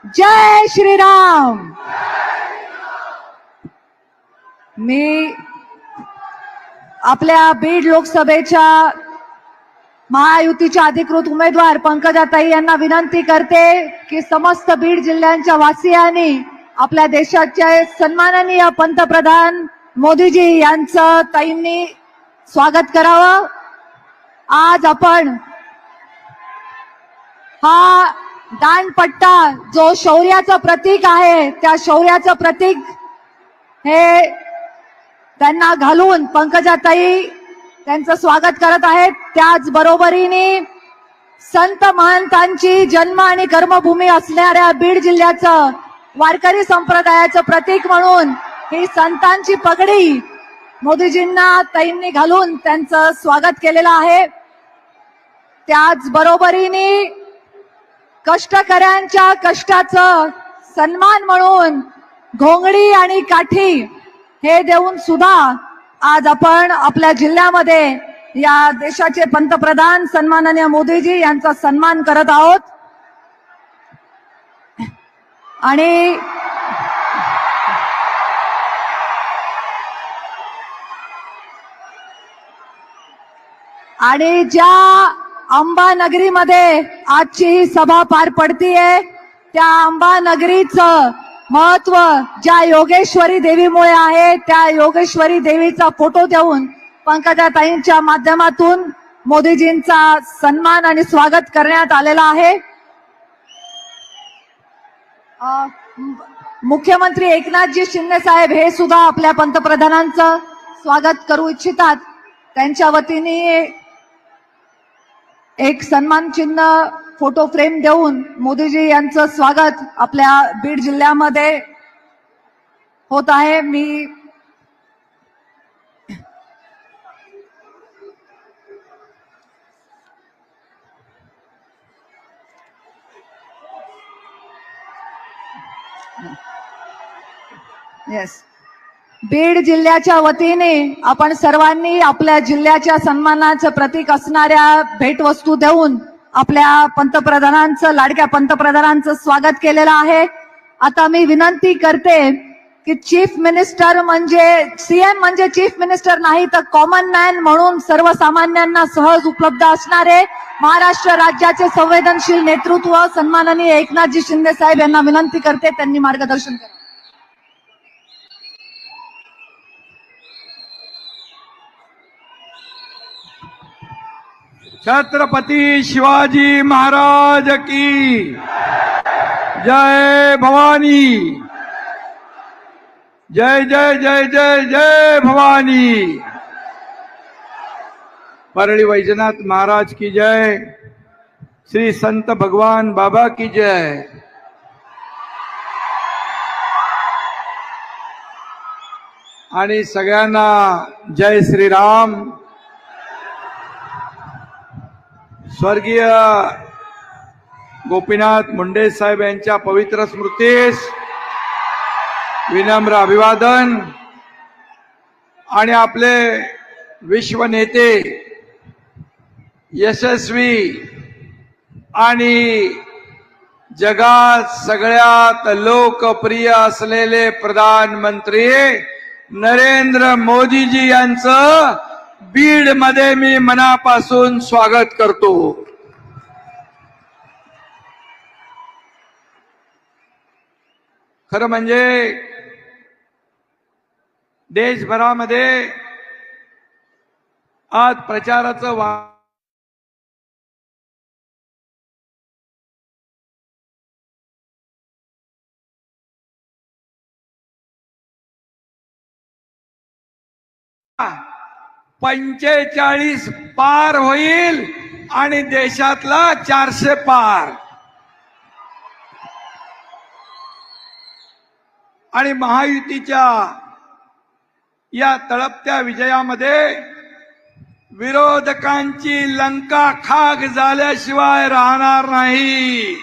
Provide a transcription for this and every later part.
जय श्रीराम। मी आपल्या बीड लोकसभेच्या महायुतीच्या अधिकृत उमेदवार पंकजाताई यांना विनंती करते की समस्त बीड जिल्ह्यांच्या वासियांनी आपल्या देशाचे सन्माननीय पंतप्रधान मोदीजी यांचं ताईंनी स्वागत करावं। आज आपण हा दांडपट्टा जो शौर्याचं प्रतीक आहे त्या शौर्याचं प्रतीक हे त्यांना घालून पंकजाताई त्यांचं स्वागत करत आहेत। त्याच बरोबरीने संत महंतांची जन्म आणि कर्मभूमी असणाऱ्या बीड जिल्ह्याचं वारकरी संप्रदायाचं प्रतीक म्हणून ही संतांची पगडी मोदीजींना ताईंनी घालून त्यांचं स्वागत केलेलं आहे। त्याच बरोबरीने कष्टकऱ्यांच्या कष्टाचं सन्मान म्हणून घोंगडी आणि काठी हे देऊन सुद्धा आज आपण आपल्या जिल्ह्यामध्ये या देशाचे पंतप्रधान सन्माननीय मोदीजी यांचा सन्मान करत आहोत। आणि ज्या अंबानगरीमध्ये आजची ही सभा पार पडतीये त्या अंबानगरीचं महत्व ज्या योगेश्वरी देवीमुळे आहे त्या योगेश्वरी देवीचा फोटो देऊन पंकजाताईंच्या माध्यमातून मोदीजींचा सन्मान आणि स्वागत करण्यात आलेला आहे। मुख्यमंत्री एकनाथजी शिंदे साहेब हे सुद्धा आपल्या पंतप्रधानांचं स्वागत करू इच्छितात। त्यांच्या वतीने एक सन्मान चिन्ह फोटो फ्रेम देऊन मोदीजी यांचं स्वागत आपल्या बीड जिल्ह्यामध्ये होत आहे। मी बीड जिल्ह्याच्या वतीने आपण सर्वांनी आपल्या जिल्ह्याच्या सन्मानाचं प्रतीक असणाऱ्या भेटवस्तू देऊन आपल्या पंतप्रधानांचं लाडक्या पंतप्रधानांचं स्वागत केलेलं आहे। आता मी विनंती करते की चीफ मिनिस्टर म्हणजे सीएम म्हणजे चीफ मिनिस्टर नाही तर कॉमन मॅन म्हणून सर्वसामान्यांना सहज उपलब्ध असणारे महाराष्ट्र राज्याचे संवेदनशील नेतृत्व सन्माननीय एकनाथजी शिंदे साहेब यांना विनंती करते त्यांनी मार्गदर्शन करावं। छत्रपती शिवाजी महाराज की जय भवानी। जय जय जय जय जय भवानी। परळी वैजनाथ महाराज की जय। श्री संत भगवान बाबा की जय। आणि सगळ्यांना जय श्रीराम। स्वर्गीय गोपीनाथ मुंडे साहेब यांच्या पवित्र स्मृतीस विनम्र अभिवादन। आणि आपले विश्व नेते यशस्वी आणि जगात सगळ्यात लोकप्रिय असलेले प्रधानमंत्री नरेंद्र मोदीजी यांचं बीड मध्ये मी मनापासून स्वागत करतो। खरं म्हणजे देशभरामध्ये आज प्रचाराचं $45 पार होईल आणि देशातला 400 पार। आणि महायुतीच्या या तळपत्या विजयामध्ये विरोधकांची लंका खाक झाल्याशिवाय राहणार नाही।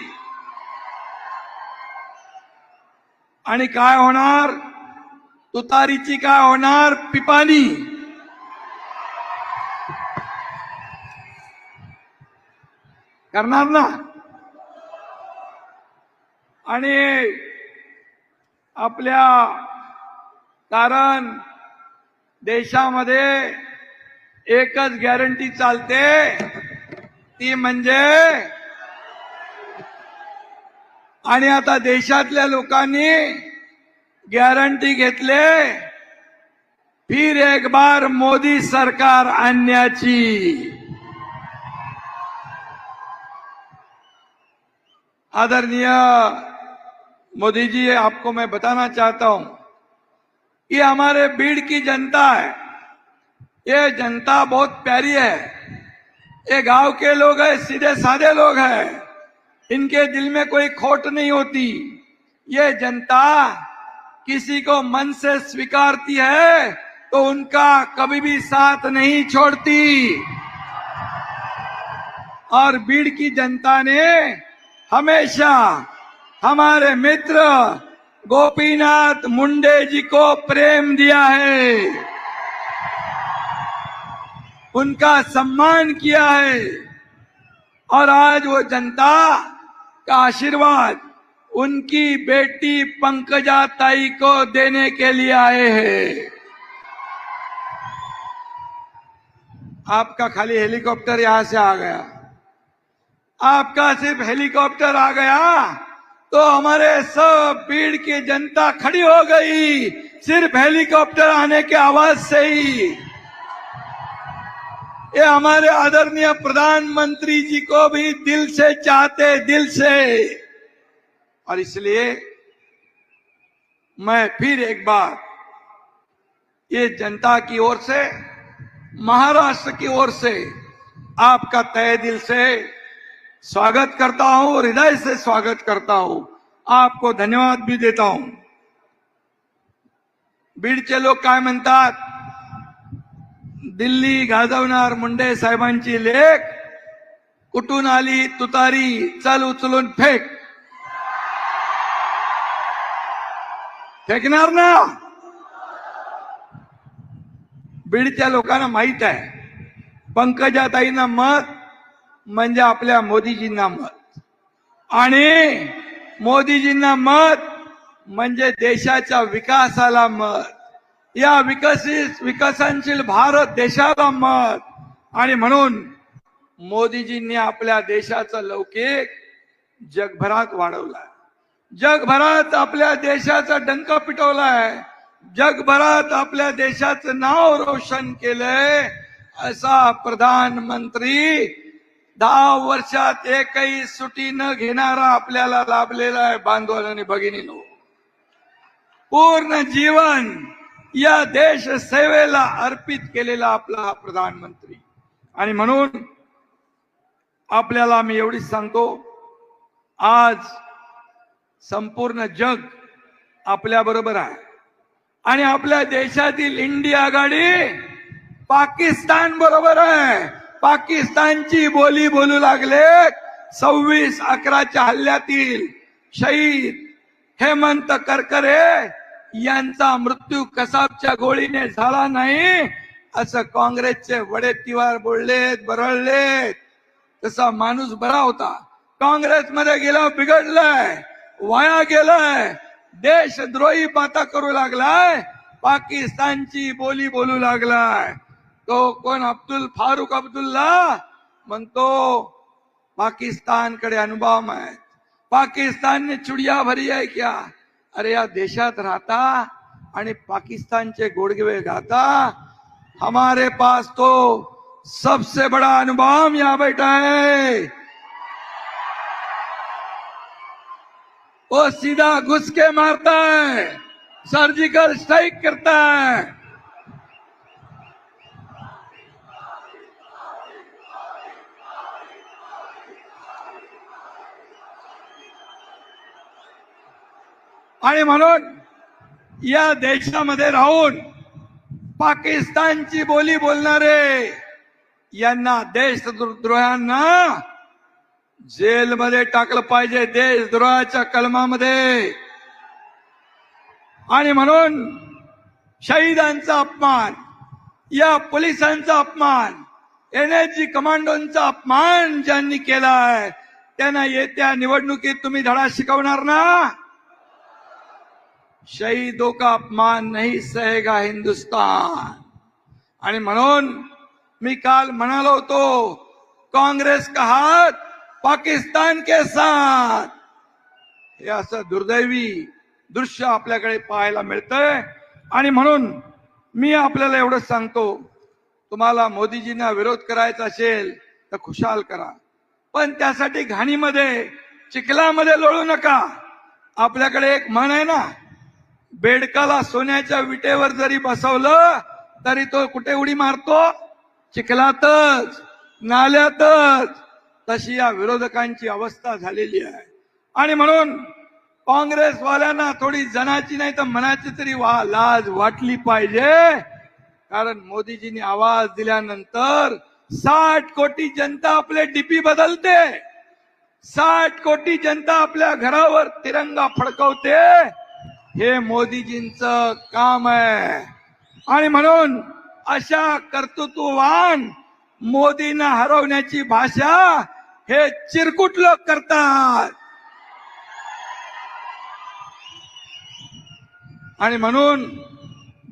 आणि काय होणार? तुतारीची काय होणार? पिपाणी। करणार ना। आणि आपल्या कारण देशामध्ये एकच गॅरंटी चालते, ती म्हणजे, आणि आता देशातल्या लोकांनी गॅरंटी घेतले फिर एक बार मोदी सरकार आणण्याची। आदरणीय मोदी जी, आपको मैं बताना चाहता हूं कि हमारे बीड़ की जनता है, ये जनता बहुत प्यारी है। ये गांव के लोग हैं, सीधे साधे लोग हैं, इनके दिल में कोई खोट नहीं होती। ये जनता किसी को मन से स्वीकारती है तो उनका कभी भी साथ नहीं छोड़ती। और बीड़ की जनता ने हमेशा हमारे मित्र गोपीनाथ मुंडे जी को प्रेम दिया है, उनका सम्मान किया है, और आज वो जनता का आशीर्वाद उनकी बेटी पंकजा ताई को देने के लिए आए हैं। आपका खाली हेलीकॉप्टर यहां से आ गया, आपका सिर्फ हेलीकॉप्टर आ गया तो हमारे सब भीड़ की जनता खड़ी हो गई, सिर्फ हेलीकॉप्टर आने के आवाज से ही। ये हमारे आदरणीय प्रधानमंत्री जी को भी दिल से चाहते, दिल से। और इसलिए मैं फिर एक बार ये जनता की ओर से, महाराष्ट्र की ओर से आपका तहे दिल से स्वागत करता हूं, हृदय से स्वागत करता हूं, आपको धन्यवाद भी देता हूं। बीडचे लोक काय म्हणतात, दिल्ली गाजवणार मुंडे साहेबांची लेक, कुठून आली तुतारी, चल उचलून फेक। फेकणार ना? बीडच्या लोकांना माहित आहे पंकजाताईंना मत म्हणजे आपल्या मोदीजींना मत, आणि मोदीजींना मत म्हणजे देशाच्या विकासाला मत, या विकसनशील भारत देशाला मत। आणि म्हणून मोदीजींनी आपल्या देशाचा लौकिक जगभरात वाढवला, जगभरात आपल्या देशाचा डंका पिटवलाय, जगभरात आपल्या देशाचं नाव रोशन केलंय। असा प्रधानमंत्री 10 वर्षात एकही सुट्टी न घेणारा आपल्याला लाभलेला आहे। बांधवांनो आणि भगिनींनो, पूर्ण जीवन या देश सेवेला अर्पित केलेला आपला हा प्रधानमंत्री। आणि म्हणून आपल्याला मी एवढीच सांगतो, आज संपूर्ण जग आपल्या बरोबर आहे, आणि आपल्या देशातील इंडिया आघाडी पाकिस्तान बरोबर आहे। पाकिस्तानची बोली बोलू लागले। 26/11च्या हल्ल्यातील शहीद हेमंत करकरे यांचा मृत्यू कसाबच्या गोळीने झाला नाही असं काँग्रेसचे वडेट्टीवार बोललेत, बरळलेत। तसा माणूस बरा होता, काँग्रेसमध्ये गेला बिघडलाय, वाया गेलाय, देशद्रोही बाता करू लागलाय, पाकिस्तानची बोली बोलू लागलाय। तो कोण, अब्दुल फारुक अब्दुल्ला म्हणतो पाकिस्तानकडे अणुबॉम्ब आहे, पाकिस्तान ने चुड़िया भरी है क्या? अरे या देशात राहता आणि पाकिस्तानचे गोडगे गाता। हमारे पास तो सबसे बड़ा अणुबॉम्ब यहाँ बैठा है, वो सीधा घुस के मारता है, सर्जिकल स्ट्राइक करता है। आणि म्हणून या देशामध्ये राहून पाकिस्तानची बोली बोलणारे यांना, देशद्रोह्यांना जेलमध्ये टाकलं पाहिजे, देशद्रोहाच्या कलमामध्ये। आणि म्हणून शहीदांचा अपमान, या पोलिसांचा अपमान, एनएसजी कमांडोंचा अपमान ज्यांनी केलाय त्यांना येत्या निवडणुकीत तुम्ही धडा शिकवणार ना? शहीदों का अपमान नहीं सहेगा हिंदुस्तान. आणि म्हणून मी काल म्हणालो होतो, काँग्रेस का हात पाकिस्तान के साथ. हे असं दुर्दैवी दृश्य आपल्याकडे पाहायला मिळतंय. आणि म्हणून मी आपल्याला एवढंच सांगतो, तुम्हाला मोदीजींना विरोध करायचा असेल तर खुशाल करा, पण त्यासाठी घाणीमध्ये चिखलामध्ये लोळू नका. आपल्याकडे एक म्हण आहे ना, बेडकाला सोन्याच्या विटेवर जरी बसवलं तरी तो कुठे उडी मारतो? चिखलातच, नाल्यातच. तशी या विरोधकांची अवस्था झालेली आहे. आणि म्हणून काँग्रेसवाल्यांना थोडी जनाची नाही तर मनाची तरी लाज वाटली पाहिजे. कारण मोदीजींनी आवाज दिल्यानंतर 60 कोटी जनता आपले डीपी बदलते, 60 कोटी जनता आपल्या घरावर तिरंगा फडकवते. हे मोदीजींचं काम आहे. आणि म्हणून अशा कर्तृत्ववान मोदींना हरवण्याची भाषा हे चिरकुट लोक करतात. आणि म्हणून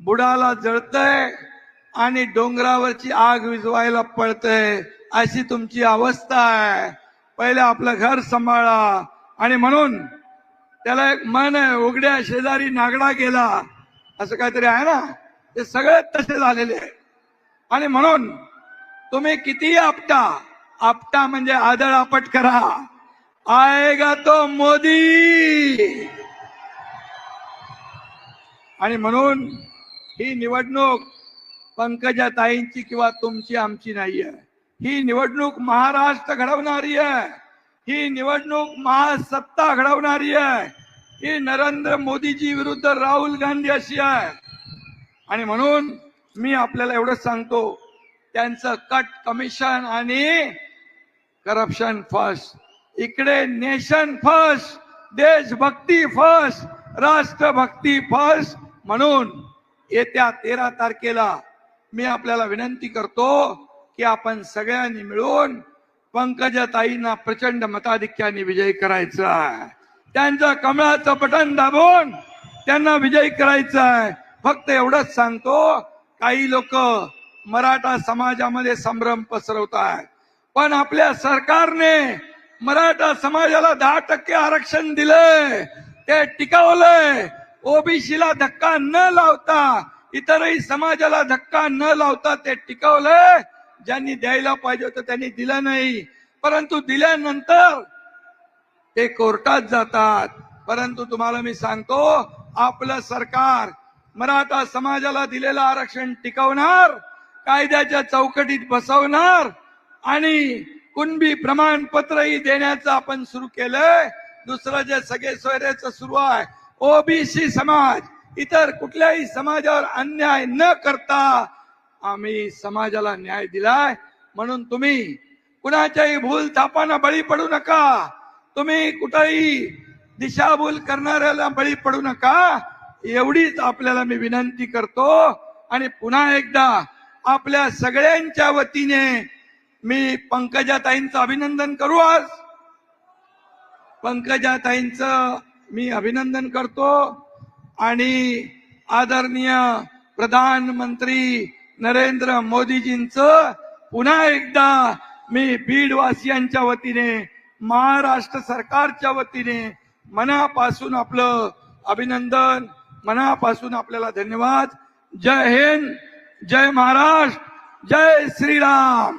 बुडाला जळतंय आणि डोंगरावरची आग विझवायला पळतंय, अशी तुमची अवस्था आहे. पहिले आपलं घर सांभाळा. आणि म्हणून त्याला एक म्हण आहे, उघड्या शेजारी नागडा गेला, असं काहीतरी आहे ना. ते सगळे तसे झालेले आहे. आणि म्हणून तुम्ही किती आपटा म्हणजे आदळ आपट करा, आएगा तो मोदी. आणि म्हणून ही निवडणूक पंकजाताईंची किंवा तुमची आमची नाहीये. ही निवडणूक महाराष्ट्र घडवणारी आहे. ही निवडणूक महासत्ता घडवणारी आहे. ही नरेंद्र मोदीजी विरुद्ध राहुल गांधी अशी आहे. आणि म्हणून मी आपल्याला एवढंच सांगतो, त्यांचं कट कमिशन आणि करप्शन फर्स्ट, इकडे नेशन फर्स्ट, देशभक्ती फर्स्ट, राष्ट्रभक्ती फर्स्ट. म्हणून येत्या 13 तारखेला मी आपल्याला विनंती करतो की आपण सगळ्यांनी मिळून पंकजाताईंना प्रचंड मताधिक्याने विजयी करायचं आहे. त्यांचं कमळाचं बटन दाबून त्यांना विजयी करायचं आहे. फक्त एवढंच सांगतो, काही लोक मराठा समाजामध्ये संभ्रम पसरवतात, पण आपल्या सरकारने मराठा समाजाला 10% आरक्षण दिलंय, ते टिकवलंय. ओबीसीला धक्का न लावता, इतरही समाजाला धक्का न लावता ते टिकवलंय. ज्यांनी द्यायला पाहिजे होतं त्यांनी दिलं नाही, परंतु दिल्यानंतर ते कोर्टात जातात. परंतु तुम्हाला मी सांगतो, आपलं सरकार मराठा समाजाला दिलेलं आरक्षण टिकवणार, कायद्याच्या चौकटीत बसवणार आणि कुणबी प्रमाणपत्रही देण्याचं आपण सुरू केलंय. दुसरं जे सगळे सोयरेचं सुरू आहे, ओबीसी समाज, इतर कुठल्याही समाजावर अन्याय न करता आम्ही समाजाला न्याय दिलाय. म्हणून तुम्ही कुणाच्याही भूल थापांना बळी पडू नका. तुम्ही कुठेही दिशाभूल करणाऱ्याला बळी पडू नका, एवढीच आपल्याला मी विनंती करतो. आणि पुन्हा एकदा आपल्या सगळ्यांच्या वतीने मी पंकजाताईंचं अभिनंदन करू. आज पंकजाताईंचं मी अभिनंदन करतो आणि आदरणीय प्रधानमंत्री नरेंद्र मोदीजींचं पुन्हा एकदा मी बीडवासियांच्या वतीने, महाराष्ट्र सरकारच्या वतीने मनापासून आपलं अभिनंदन, मनापासून आपल्याला धन्यवाद. जय हिंद, जय महाराष्ट्र, जय श्रीराम.